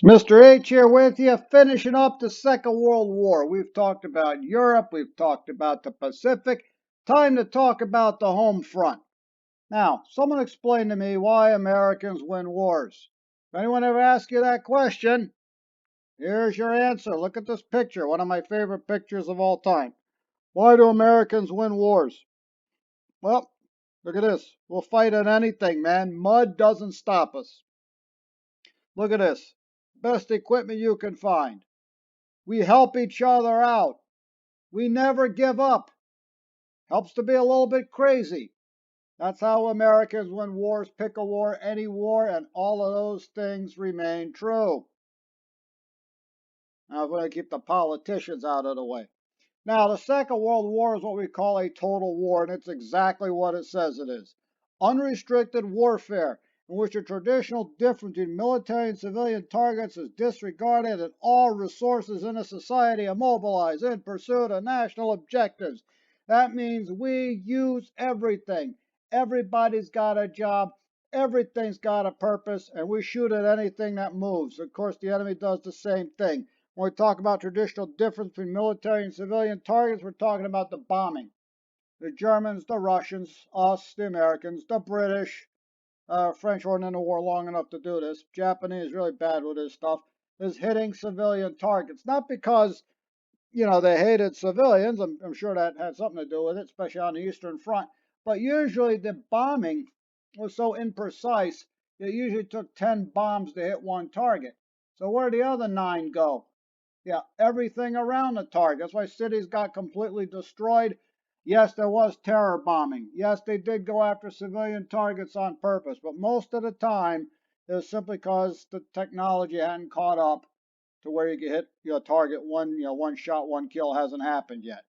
It's Mr. H here with you, finishing up the Second World War. We've talked about Europe, we've talked about the Pacific. Time to talk about the home front. Now, someone explain to me why Americans win wars. If anyone ever asks you that question, here's your answer. Look at this picture, one of my favorite pictures of all time. Why do Americans win wars? Well, look at this. We'll fight at anything, man. Mud doesn't stop us. Look at this. Best equipment you can find. We help each other out. We never give up. Helps to be a little bit crazy. That's how Americans win wars, pick a war, any war, and all of those things remain true. Now, I'm going to keep the politicians out of the way. Now, the Second World War is what we call a total war, and it's exactly what it says it is. Unrestricted warfare, in which the traditional difference between military and civilian targets is disregarded and all resources in a society are mobilized in pursuit of national objectives. That means we use everything. Everybody's got a job, everything's got a purpose, and we shoot at anything that moves. Of course, the enemy does the same thing. When we talk about traditional difference between military and civilian targets, we're talking about the bombing. The Germans, the Russians, us, the Americans, the British, French weren't in the war long enough to do this. Japanese really bad with this stuff. Is hitting civilian targets. Not because, they hated civilians. I'm sure that had something to do with it, especially on the Eastern Front. But usually the bombing was so imprecise, it usually took 10 bombs to hit one target. So where'd the other 9 go? Yeah, everything around the target. That's why cities got completely destroyed. Yes, there was terror bombing. Yes, they did go after civilian targets on purpose, but most of the time it was simply because the technology hadn't caught up to where you could hit your target one shot, one kill hasn't happened yet.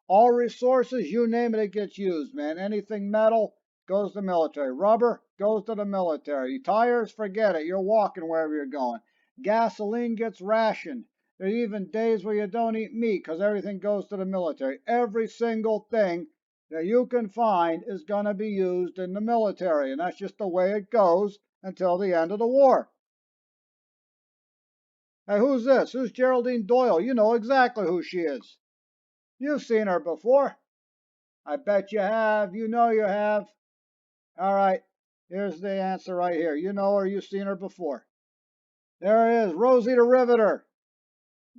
All resources, you name it, it gets used, man. Anything metal goes to the military. Rubber goes to the military. Tires, forget it. You're walking wherever you're going. Gasoline gets rationed. There's even days where you don't eat meat because everything goes to the military. Every single thing that you can find is going to be used in the military, and that's just the way it goes until the end of the war. Hey, who's this? Who's Geraldine Doyle? You know exactly who she is. You've seen her before. I bet you have. You know you have. All right. Here's the answer right here. You know her. You've seen her before. There it is. Rosie the Riveter.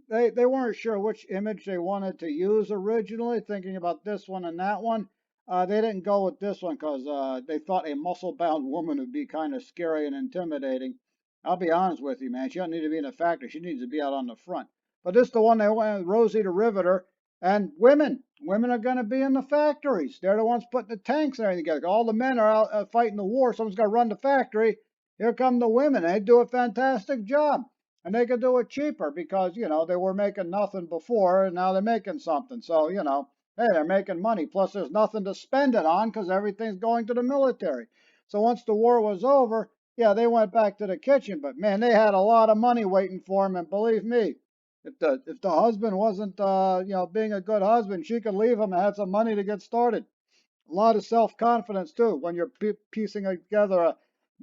They weren't sure which image they wanted to use originally, thinking about this one and that one. They didn't go with this one because they thought a muscle-bound woman would be kind of scary and intimidating. I'll be honest with you, man. She doesn't need to be in a factory. She needs to be out on the front. But this is the one they went, Rosie the Riveter. And women. Women are going to be in the factories. They're the ones putting the tanks and everything together. All the men are out fighting the war. Someone's got to run the factory. Here come the women. They do a fantastic job. And they could do it cheaper because, they were making nothing before and now they're making something. So, hey, they're making money. Plus, there's nothing to spend it on because everything's going to the military. So once the war was over, yeah, they went back to the kitchen. But man, they had a lot of money waiting for them. And believe me, if the husband wasn't being a good husband, she could leave him and had some money to get started. A lot of self-confidence too when you're piecing together a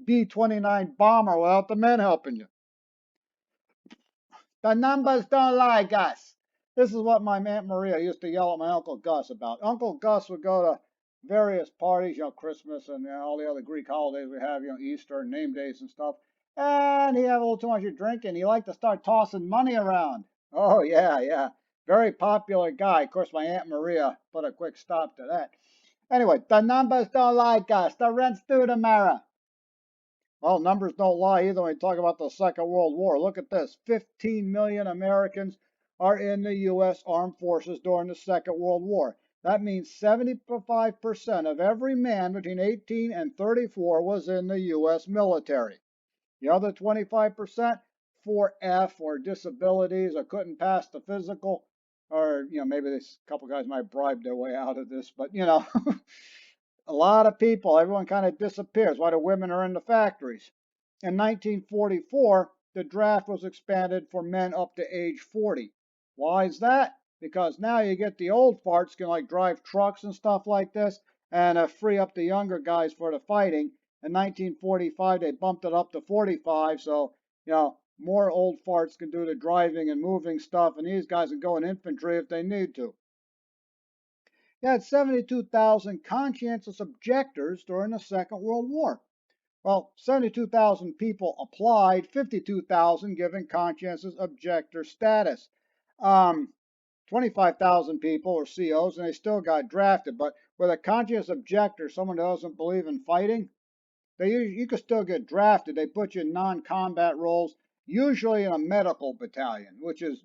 B-29 bomber without the men helping you. The numbers don't lie, Gus. This is what my Aunt Maria used to yell at my Uncle Gus about. Uncle Gus would go to various parties, Christmas and all the other Greek holidays we have, Easter and name days and stuff. And he'd have a little too much to drink and he liked to start tossing money around. Oh, yeah, yeah. Very popular guy. Of course, my Aunt Maria put a quick stop to that. Anyway, the numbers don't lie, Gus. The rent's due tomorrow. Well, numbers don't lie either when you talk about the Second World War. Look at this. 15 million Americans are in the U.S. Armed Forces during the Second World War. That means 75% of every man between 18 and 34 was in the U.S. military. The other 25% for F or disabilities or couldn't pass the physical, or maybe this couple guys might bribe their way out of this, but a lot of people, everyone kind of disappears. Why the women are in the factories. In 1944, the draft was expanded for men up to age 40. Why is that? Because now you get the old farts can like drive trucks and stuff like this and free up the younger guys for the fighting. In 1945, they bumped it up to 45. So, more old farts can do the driving and moving stuff, and these guys can go in infantry if they need to. You had 72,000 conscientious objectors during the Second World War. Well, 72,000 people applied, 52,000 given conscientious objector status. 25,000 people were COs, and they still got drafted. But with a conscientious objector, someone who doesn't believe in fighting, you could still get drafted. They put you in non-combat roles, usually in a medical battalion, which is,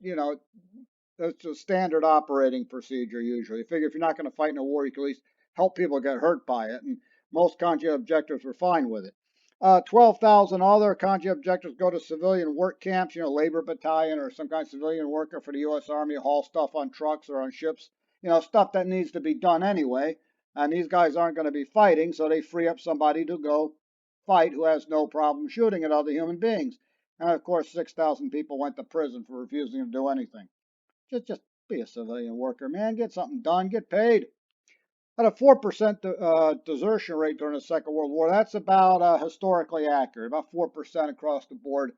that's a standard operating procedure usually. You figure if you're not going to fight in a war, you can at least help people get hurt by it. And most conscientious objectors were fine with it. 12,000 other conscientious objectors go to civilian work camps, labor battalion or some kind of civilian worker for the U.S. Army, haul stuff on trucks or on ships, stuff that needs to be done anyway. And these guys aren't going to be fighting, so they free up somebody to go fight who has no problem shooting at other human beings. And of course, 6,000 people went to prison for refusing to do anything. Just be a civilian worker, man. Get something done. Get paid. At a 4% desertion rate during the Second World War, that's about historically accurate, about 4% across the board,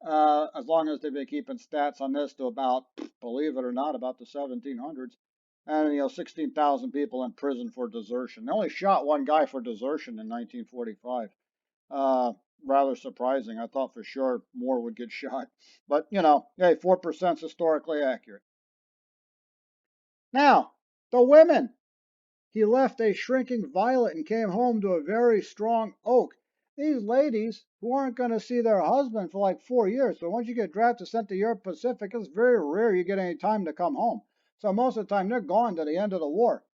as long as they've been keeping stats on this to about, believe it or not, about the 1700s. And, 16,000 people in prison for desertion. They only shot one guy for desertion in 1945. Rather surprising. I thought for sure more would get shot. But, hey, 4% is historically accurate. Now, the women. He left a shrinking violet and came home to a very strong oak. These ladies who aren't going to see their husband for like 4 years, so once you get drafted sent to Europe Pacific, it's very rare you get any time to come home. So most of the time they're gone to the end of the war.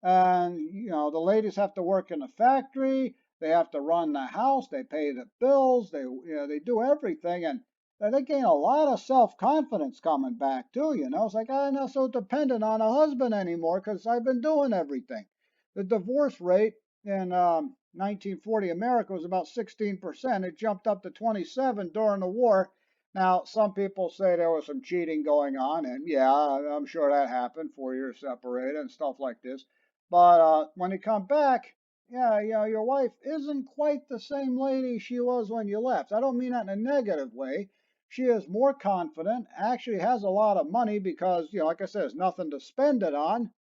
And, the ladies have to work in the factory, they have to run the house, they pay the bills, they do everything. And they gain a lot of self-confidence coming back too, It's like, I'm not so dependent on a husband anymore because I've been doing everything. The divorce rate in 1940 America was about 16%. It jumped up to 27 during the war. Now, some people say there was some cheating going on, and yeah, I'm sure that happened, 4 years separated and stuff like this. But when you come back, yeah, your wife isn't quite the same lady she was when you left. I don't mean that in a negative way. She is more confident, actually has a lot of money because, like I said, there's nothing to spend it on.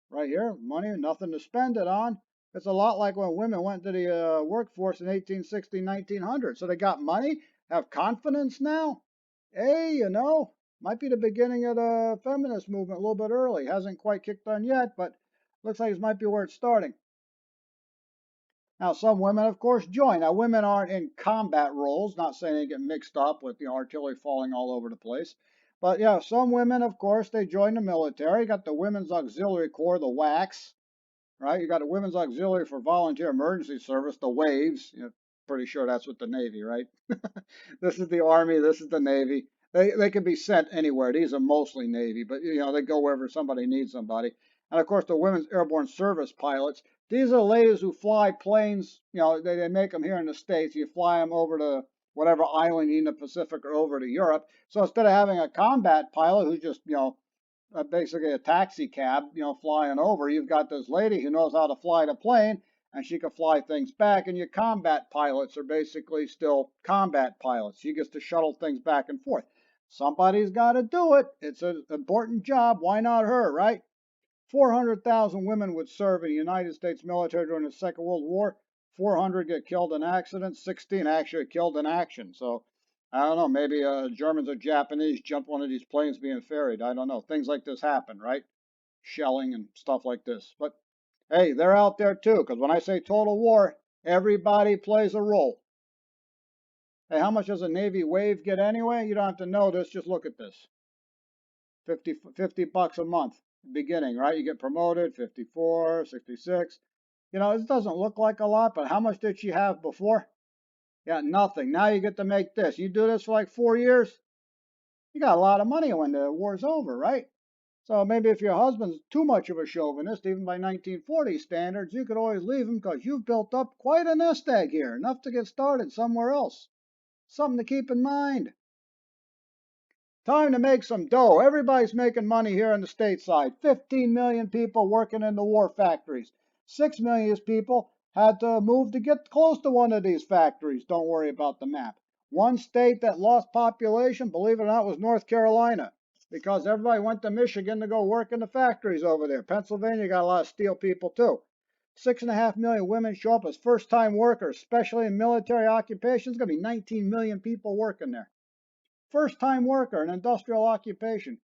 Right here, money, nothing to spend it on. It's a lot like when women went to the workforce in 1860, 1900. So they got money, have confidence now. Hey, might be the beginning of the feminist movement a little bit early. Hasn't quite kicked on yet, but looks like it might be where it's starting. Now, some women, of course, join. Now, women aren't in combat roles, not saying they get mixed up with the artillery falling all over the place. But yeah, some women, of course, they join the military. You got the Women's Auxiliary Corps, the WACS, right? You got the Women's Auxiliary for Volunteer Emergency Service, the WAVES. Pretty sure that's with the Navy, right? This is the Army, this is the Navy. They can be sent anywhere. These are mostly Navy, but they go wherever somebody needs somebody. And of course, the Women's Airborne Service pilots. These are the ladies who fly planes. They make them here in the States. You fly them over to whatever island in the Pacific or over to Europe. So instead of having a combat pilot who's just basically a taxi cab, flying over, you've got this lady who knows how to fly the plane, and she can fly things back. And your combat pilots are basically still combat pilots. She gets to shuttle things back and forth. Somebody's got to do it. It's an important job. Why not her, right? 400,000 women would serve in the United States military during the Second World War. 400 get killed in accidents. 16 actually killed in action. So I don't know. Maybe Germans or Japanese jump one of these planes being ferried. I don't know. Things like this happen, right? Shelling and stuff like this. But hey, they're out there too. Because when I say total war, everybody plays a role. Hey, how much does a Navy wave get anyway? You don't have to know this. Just look at this. 50 bucks a month beginning, right? You get promoted, 54, 66. It doesn't look like a lot, but how much did she have before? Yeah, nothing. Now you get to make this. You do this for like 4 years, you got a lot of money when the war's over, right? So maybe if your husband's too much of a chauvinist, even by 1940 standards, you could always leave him because you've built up quite a nest egg here, enough to get started somewhere else. Something to keep in mind. Time to make some dough. Everybody's making money here on the stateside. 15 million people working in the war factories. 6 million people had to move to get close to one of these factories. Don't worry about the map. One state that lost population, believe it or not, was North Carolina because everybody went to Michigan to go work in the factories over there. Pennsylvania got a lot of steel people too. 6.5 million women show up as first time workers, especially in military occupations. Going to be 19 million people working there. First time worker, an industrial occupation.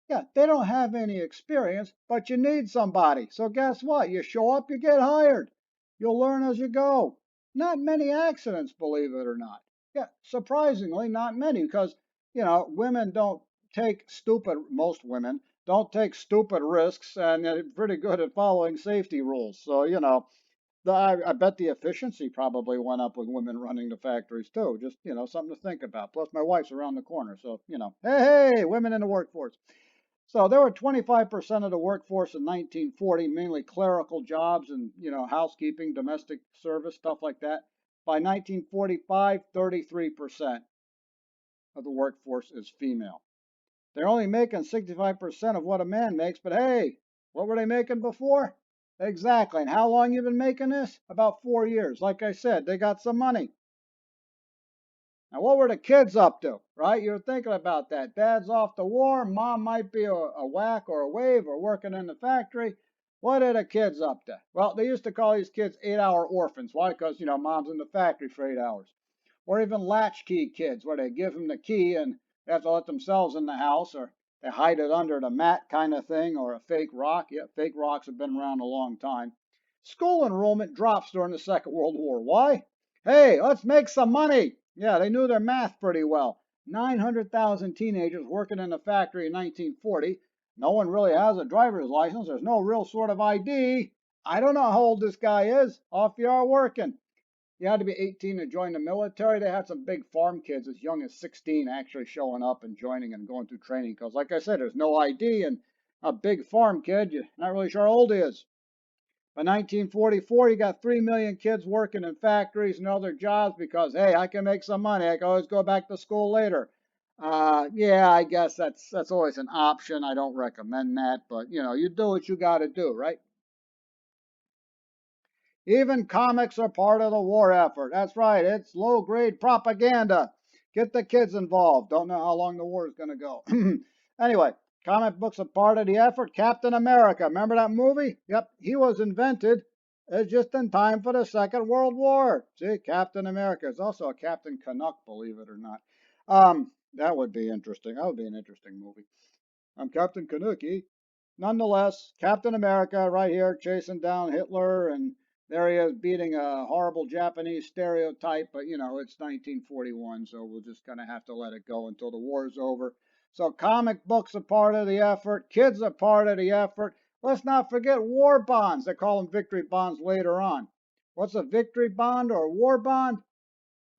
Yeah, they don't have any experience, but you need somebody. So guess what? You show up, you get hired. You'll learn as you go. Not many accidents, believe it or not. Yeah, surprisingly, not many because, women don't take stupid, most women don't take stupid risks and they're pretty good at following safety rules. So, I bet the efficiency probably went up with women running the factories too. Just, something to think about. Plus, my wife's around the corner. So, hey, women in the workforce. So there were 25% of the workforce in 1940, mainly clerical jobs and, housekeeping, domestic service, stuff like that. By 1945, 33% of the workforce is female. They're only making 65% of what a man makes, but hey, what were they making before? Exactly. And how long you been making this? About 4 years. Like I said, they got some money. Now, what were the kids up to, right? You're thinking about that. Dad's off to war. Mom might be a whack or a wave or working in the factory. What are the kids up to? Well, they used to call these kids 8-hour orphans. Why? Because, mom's in the factory for 8 hours. Or even latchkey kids, where they give them the key and they have to let themselves in the house, or they hide it under the mat kind of thing, or a fake rock. Yeah, fake rocks have been around a long time. School enrollment drops during the Second World War. Why? Hey, let's make some money. Yeah, they knew their math pretty well. 900,000 teenagers working in a factory in 1940. No one really has a driver's license. There's no real sort of ID. I don't know how old this guy is. Off you are working. You had to be 18 to join the military. They had some big farm kids as young as 16 actually showing up and joining and going through training. Because, like I said, there's no ID, and a big farm kid, you're not really sure how old he is. By 1944, you got 3 million kids working in factories and other jobs because, hey, I can make some money. I can always go back to school later. Yeah, I guess that's always an option. I don't recommend that, but you do what you got to do, right? Even comics are part of the war effort. That's right. It's low grade propaganda. Get the kids involved. Don't know how long the war is going to go. Anyway, comic books are part of the effort. Captain America. Remember that movie? Yep. He was invented just in time for the Second World War. See, Captain America is also a Captain Canuck, believe it or not. That would be interesting. That would be an interesting movie. I'm Captain Kanuki. Nonetheless, Captain America right here chasing down Hitler, and there he is beating a horrible Japanese stereotype, but it's 1941, so we'll just kind of have to let it go until the war's over. So comic books are part of the effort, kids are part of the effort. Let's not forget war bonds. They call them victory bonds later on. What's a victory bond or a war bond?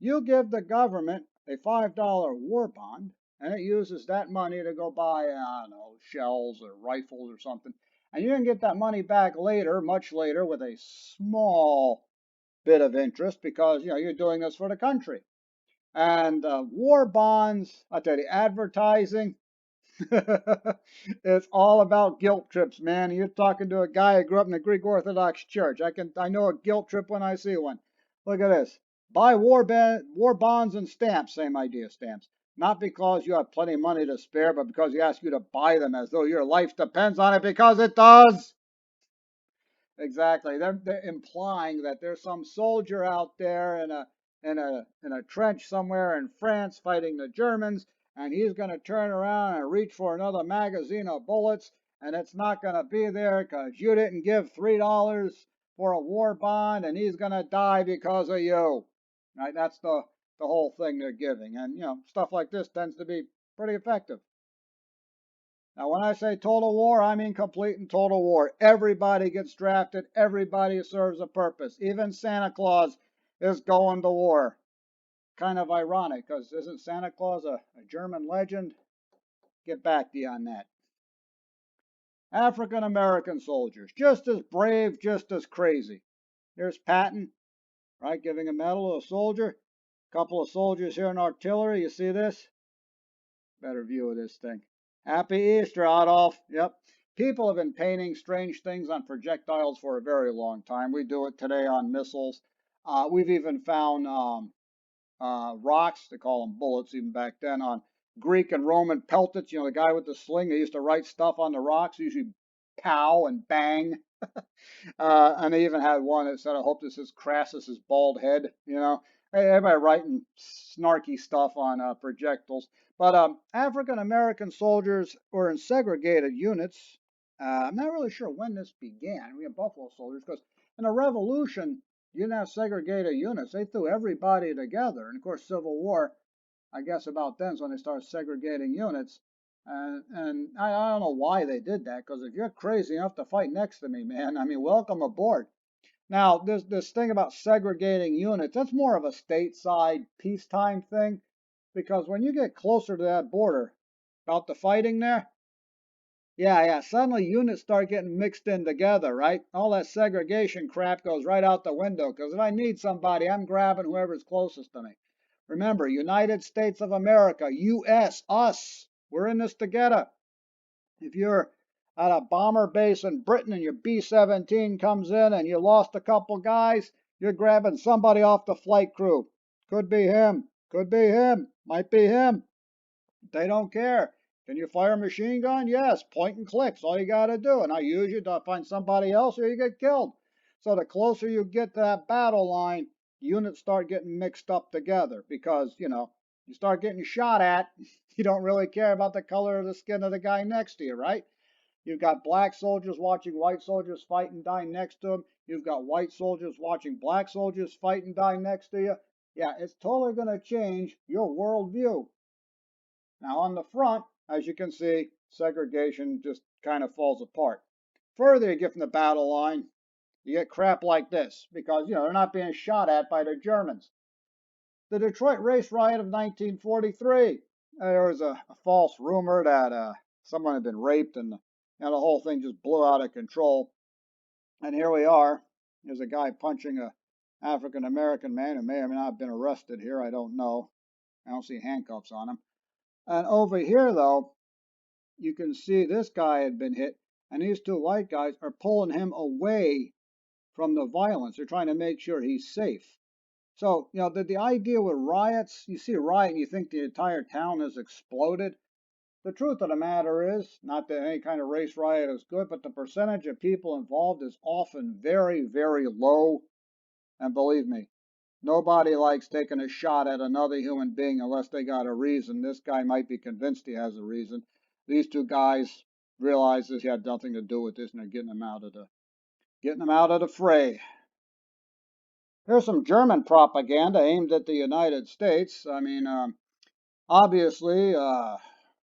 You give the government a $5 war bond, and it uses that money to go buy, I don't know, shells or rifles or something. And you can get that money back later, much later, with a small bit of interest because, you're doing this for the country. And war bonds, I tell you, advertising, it's all about guilt trips, man. You're talking to a guy who grew up in the Greek Orthodox Church. I know a guilt trip when I see one. Look at this. Buy war bonds and stamps. Same idea, stamps. Not because you have plenty of money to spare, but because he asks you to buy them as though your life depends on it, because it does. Exactly. They're implying that there's some soldier out there in a trench somewhere in France fighting the Germans, and he's going to turn around and reach for another magazine of bullets, and it's not going to be there because you didn't give $3 for a war bond, and he's going to die because of you. Right? That's the whole thing they're giving, and stuff like this tends to be pretty effective. Now, when I say total war, I mean complete and total war. Everybody gets drafted. Everybody serves a purpose. Even Santa Claus is going to war. Kind of ironic, because isn't Santa Claus a German legend? Get back to you on that. African American soldiers, just as brave, just as crazy. Here's Patton, right, giving a medal to a soldier. A couple of soldiers here in artillery. You see this? Better view of this thing. Happy Easter, Adolf. Yep. People have been painting strange things on projectiles for a very long time. We do it today on missiles. We've even found rocks. They call them bullets even back then. On Greek and Roman peltets, the guy with the sling, they used to write stuff on the rocks, usually pow and bang. And they even had one that said, I hope this is Crassus's bald head. Everybody writing snarky stuff on projectiles. But African American soldiers were in segregated units. I'm not really sure when this began. We have Buffalo soldiers because in the Revolution, you didn't have segregated units. They threw everybody together. And of course, Civil War, I guess about then is when they started segregating units. And I don't know why they did that, because if you're crazy enough to fight next to me, man, I mean, welcome aboard. Now, this thing about segregating units, that's more of a stateside peacetime thing, because when you get closer to that border, about the fighting there, yeah, suddenly units start getting mixed in together, right? All that segregation crap goes right out the window, because if I need somebody, I'm grabbing whoever's closest to me. Remember, United States of America, US, us, we're in this together. If you're at a bomber base in Britain and your B-17 comes in and you lost a couple guys, you're grabbing somebody off the flight crew. Could be him, might be him. They don't care. Can you fire a machine gun? Yes, point and clicks, all you got to do. And I use you to find somebody else or you get killed. So the closer you get to that battle line, units start getting mixed up together because, you start getting shot at, you don't really care about the color of the skin of the guy next to you, right? You've got black soldiers watching white soldiers fight and die next to them. You've got white soldiers watching black soldiers fight and die next to you. Yeah, it's totally going to change your worldview. Now on the front, as you can see, segregation just kind of falls apart. Further you get from the battle line, you get crap like this because, they're not being shot at by the Germans. The Detroit race riot of 1943. There was a false rumor that someone had been raped and the whole thing just blew out of control. And here we are. There's a guy punching a African American man who may or may not have been arrested here. I don't know. I don't see handcuffs on him. And over here, though, you can see this guy had been hit, and these two white guys are pulling him away from the violence. They're trying to make sure he's safe. So, the idea with riots, you see a riot and you think the entire town has exploded. The truth of the matter is, not that any kind of race riot is good, but the percentage of people involved is often very, very low. And believe me, nobody likes taking a shot at another human being unless they got a reason. This guy might be convinced he has a reason. These two guys realize this had nothing to do with this, and they're getting him out of the fray. Here's some German propaganda aimed at the United States. I mean, obviously,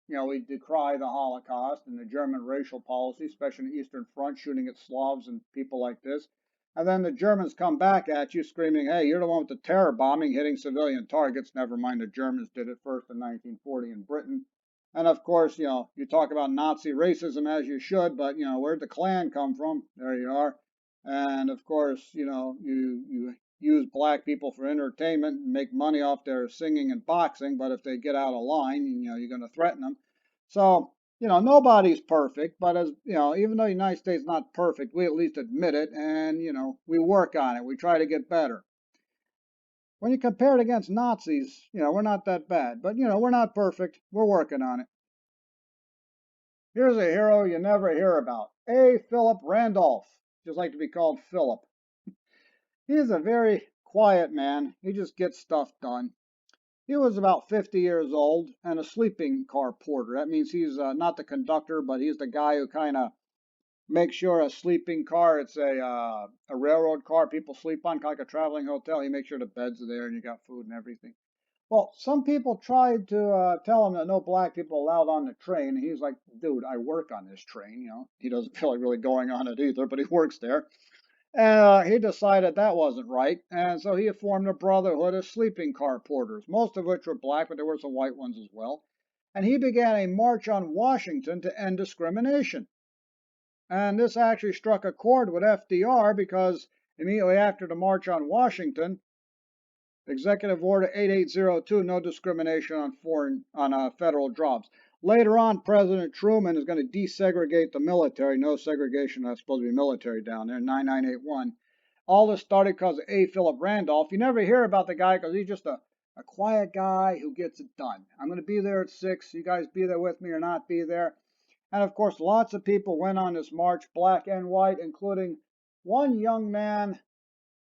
we decry the Holocaust and the German racial policy, especially in the Eastern Front, shooting at Slavs and people like this. And then the Germans come back at you screaming, hey, you're the one with the terror bombing hitting civilian targets. Never mind, the Germans did it first in 1940 in Britain. And of course, you talk about Nazi racism as you should, but, where'd the Klan come from? There you are. And of course, you use black people for entertainment and make money off their singing and boxing, but if they get out of line, you're going to threaten them. So, nobody's perfect, but as, even though the United States is not perfect, we at least admit it and, we work on it. We try to get better. When you compare it against Nazis, we're not that bad, but, we're not perfect. We're working on it. Here's a hero you never hear about. A. Philip Randolph, just like to be called Philip. He is a very quiet man. He just gets stuff done. He was about 50 years old and a sleeping car porter. That means he's not the conductor, but he's the guy who kind of makes sure a sleeping car, it's a railroad car people sleep on, kind of like a traveling hotel. He makes sure the beds are there and you got food and everything. Well, some people tried to tell him that no black people allowed on the train. And he's like, dude, I work on this train. He doesn't feel like really going on it either, but he works there. And he decided that wasn't right, and so he formed a brotherhood of sleeping car porters, most of which were black, but there were some white ones as well. And he began a march on Washington to end discrimination. And this actually struck a chord with FDR because immediately after the march on Washington, Executive Order 8802, no discrimination on federal jobs. Later on, President Truman is going to desegregate the military. No segregation, that's supposed to be military down there, 9981. All this started because of A. Philip Randolph. You never hear about the guy because he's just a A quiet guy who gets it done. I'm going to be there at 6. You guys be there with me or not be there. And of course, lots of people went on this march, black and white, including one young man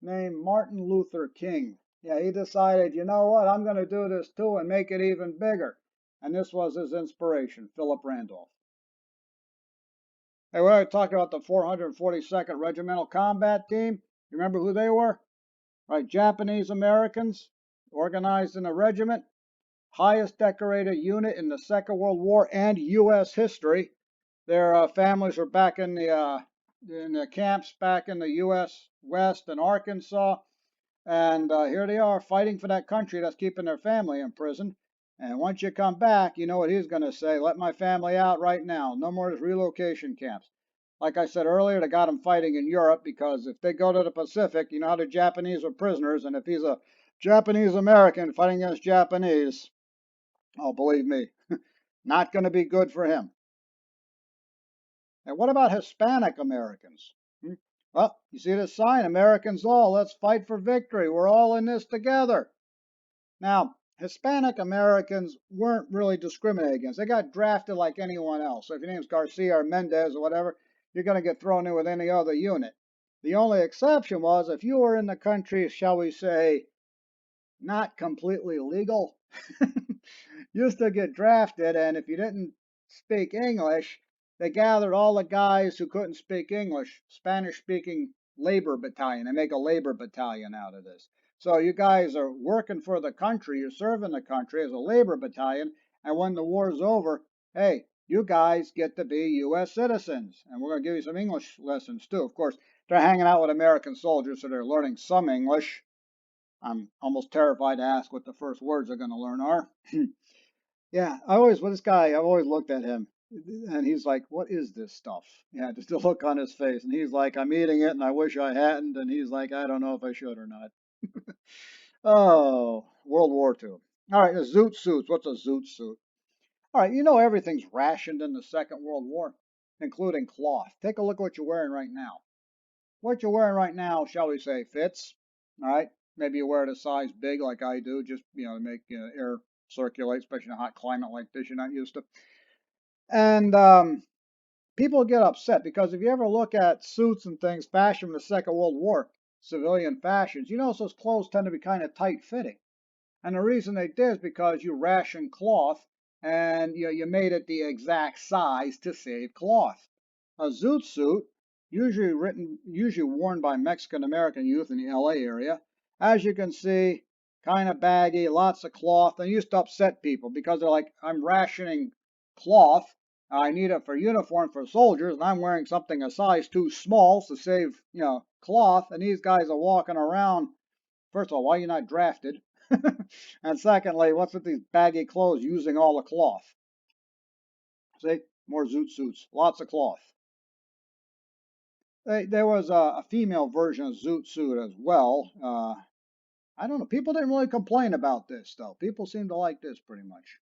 named Martin Luther King. Yeah, he decided, you know what, I'm going to do this too and make it even bigger. And this was his inspiration, Philip Randolph. Hey, we already talked about the 442nd Regimental Combat Team. You remember who they were? Right, Japanese Americans organized in a regiment, highest decorated unit in the Second World War and U.S. history. Their families were back in the camps back in the U.S. West and Arkansas, and here they are fighting for that country that's keeping their family in prison. And once you come back, you know what he's going to say: "Let my family out right now. No more relocation camps." Like I said earlier, they got him fighting in Europe because if they go to the Pacific, you know how the Japanese are prisoners, and if he's a Japanese American fighting against Japanese, oh, believe me, not going to be good for him. And what about Hispanic Americans? Hmm? Well, you see this sign, Americans all, let's fight for victory. We're all in this together. Now, Hispanic Americans weren't really discriminated against. They got drafted like anyone else. So if your name's Garcia or Mendez or whatever, you're going to get thrown in with any other unit. The only exception was if you were in the country, shall we say, not completely legal, you still get drafted, and if you didn't speak English, they gathered all the guys who couldn't speak English, Spanish speaking labor battalion. They make a labor battalion out of this. So you guys are working for the country, you're serving the country as a labor battalion, and when the war's over, hey, you guys get to be U.S. citizens, and we're going to give you some English lessons too. Of course, they're hanging out with American soldiers, so they're learning some English. I'm almost terrified to ask what the first words they're going to learn are. Yeah, with this guy, I've always looked at him and he's like, what is this stuff? Yeah, just the look on his face. And he's like, I'm eating it and I wish I hadn't. And he's like, I don't know if I should or not. Oh, World War II. All right, the zoot suits. What's a zoot suit? All right, you know everything's rationed in the Second World War, including cloth. Take a look at what you're wearing right now. What you're wearing right now, shall we say, fits. All right, maybe you wear it a size big like I do, just to make air circulate, especially in a hot climate like this you're not used to. And people get upset because if you ever look at suits and things, fashion from the Second World War, civilian fashions, you notice those clothes tend to be kind of tight fitting. And the reason they did is because you ration cloth and you made it the exact size to save cloth. A zoot suit, usually worn by Mexican American youth in the LA area, as you can see, kind of baggy, lots of cloth, and used to upset people because they're like, I'm rationing cloth. I need it for uniform for soldiers, and I'm wearing something a size too small to save, cloth, and these guys are walking around. First of all, why are you not drafted? And secondly, what's with these baggy clothes using all the cloth? See, more zoot suits, lots of cloth. There was a female version of zoot suit as well. I don't know. People didn't really complain about this, though. People seem to like this pretty much.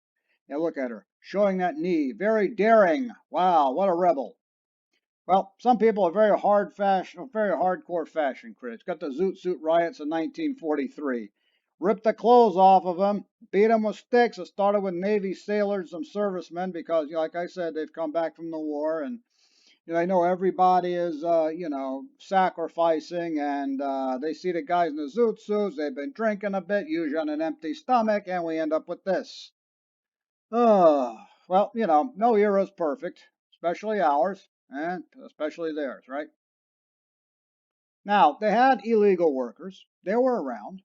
Yeah, look at her, showing that knee. Very daring. Wow, what a rebel. Well, some people are very hardcore fashion critics. Got the zoot suit riots in 1943. Ripped the clothes off of them, beat them with sticks. It started with Navy sailors, some servicemen, because, like I said, they've come back from the war, and I know everybody is, sacrificing, and they see the guys in the zoot suits. They've been drinking a bit, usually on an empty stomach, and we end up with this. Oh, well, no era is perfect, especially ours, and especially theirs, right? Now, they had illegal workers. They were around.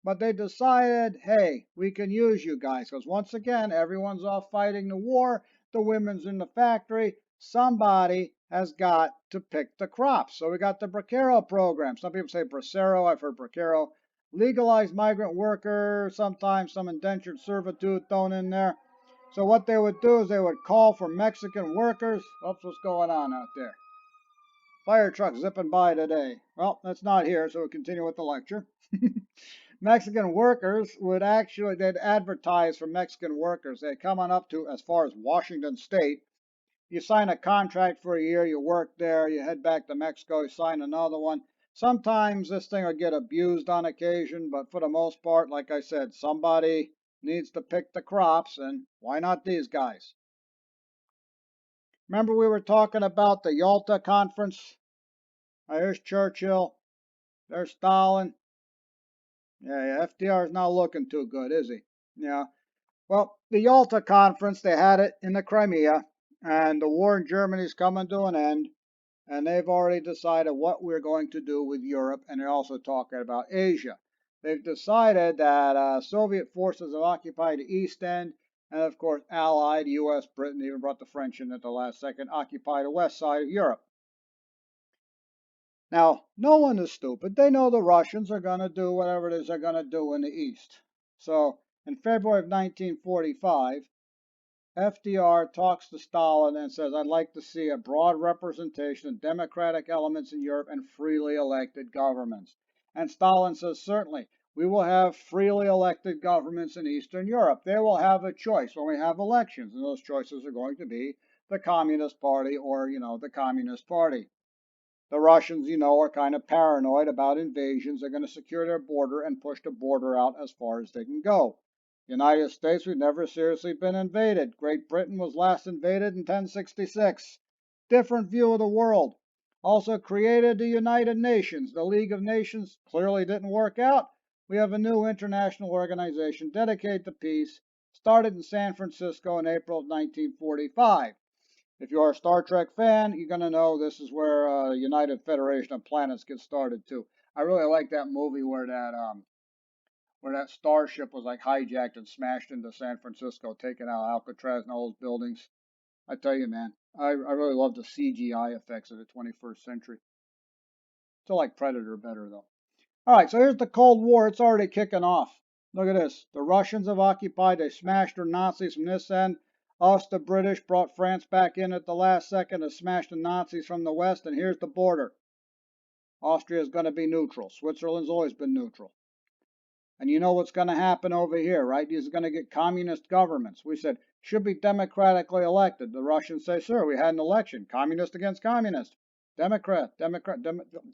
But they decided, hey, we can use you guys because once again, everyone's off fighting the war. The women's in the factory. Somebody has got to pick the crops. So we got the Bracero program. Some people say Bracero. I've heard Bracero. Legalized migrant worker, sometimes some indentured servitude thrown in there. So what they would do is they would call for Mexican workers. Oops, what's going on out there? Fire truck zipping by today. Well, that's not here, so we'll continue with the lecture. Mexican workers they'd advertise for Mexican workers. They'd come on up to as far as Washington State. You sign a contract for a year, you work there, you head back to Mexico, you sign another one. Sometimes this thing will get abused on occasion, but for the most part, like I said, somebody needs to pick the crops, and why not these guys? Remember we were talking about the Yalta Conference? Here's Churchill, there's Stalin. Yeah, FDR is not looking too good, is he? Yeah. Well, the Yalta Conference, they had it in the Crimea, and the war in Germany is coming to an end, and they've already decided what we're going to do with Europe, and they're also talking about Asia. They've decided that Soviet forces have occupied the East End, and of course, Allied, U.S., Britain, even brought the French in at the last second, occupy the west side of Europe. Now, no one is stupid. They know the Russians are going to do whatever it is they're going to do in the East. So, in February of 1945, FDR talks to Stalin and says, I'd like to see a broad representation of democratic elements in Europe and freely elected governments. And Stalin says, certainly, we will have freely elected governments in Eastern Europe. They will have a choice when we have elections, and those choices are going to be the Communist Party or, the Communist Party. The Russians, are kind of paranoid about invasions. They're going to secure their border and push the border out as far as they can go. United States, we've never seriously been invaded. Great Britain was last invaded in 1066. Different view of the world. Also created the United Nations. The League of Nations clearly didn't work out. We have a new international organization dedicated to peace, started in San Francisco in April of 1945. If you're a Star Trek fan, you're going to know this is where United Federation of Planets gets started too. I really like that movie where that starship was like hijacked and smashed into San Francisco, taking out Alcatraz and all those buildings. I tell you, man, I really love the CGI effects of the 21st century. Still like Predator better though. All right, so here's the Cold War. It's already kicking off. Look at this. The Russians have occupied. They smashed their Nazis from this end. Us, the British, brought France back in at the last second to smash the Nazis from the west. And here's the border. Austria is going to be neutral. Switzerland's always been neutral. And you know what's going to happen over here, right? He's going to get communist governments. We said, should be democratically elected. The Russians say, sir, we had an election. Communist against communist.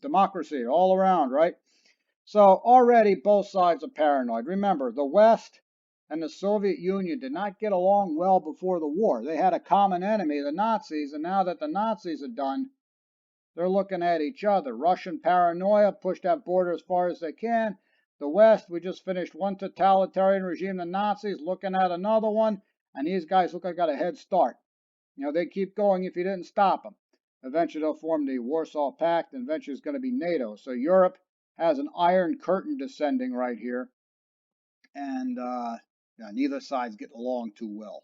Democracy all around, right? So already both sides are paranoid. Remember, the West and the Soviet Union did not get along well before the war. They had a common enemy, the Nazis, and now that the Nazis are done, they're looking at each other. Russian paranoia, push that border as far as they can. The West, we just finished one totalitarian regime, the Nazis, looking at another one, and these guys look like they got a head start. They keep going if you didn't stop them. Eventually they'll form the Warsaw Pact, and eventually it's going to be NATO. So Europe has an iron curtain descending right here, and neither side's getting along too well.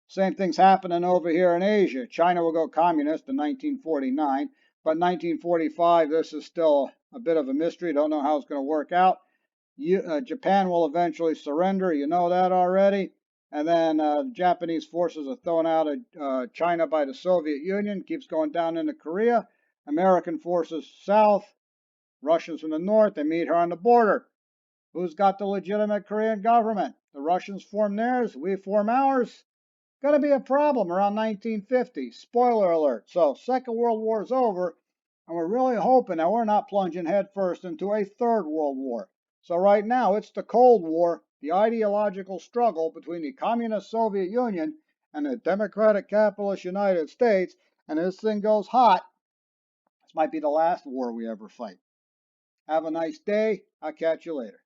Same thing's happening over here in Asia. China will go communist in 1949, but 1945, this is still a bit of a mystery. Don't know how it's going to work out. Japan will eventually surrender. You know that already. And then Japanese forces are thrown out of China by the Soviet Union. Keeps going down into Korea. American forces south. Russians from the north. They meet her on the border. Who's got the legitimate Korean government? The Russians form theirs. We form ours. Going to be a problem around 1950. Spoiler alert. So, Second World War is over, and we're really hoping that we're not plunging headfirst into a Third World War. So, right now, it's the Cold War, the ideological struggle between the Communist Soviet Union and the Democratic Capitalist United States. And this thing goes hot. This might be the last war we ever fight. Have a nice day. I'll catch you later.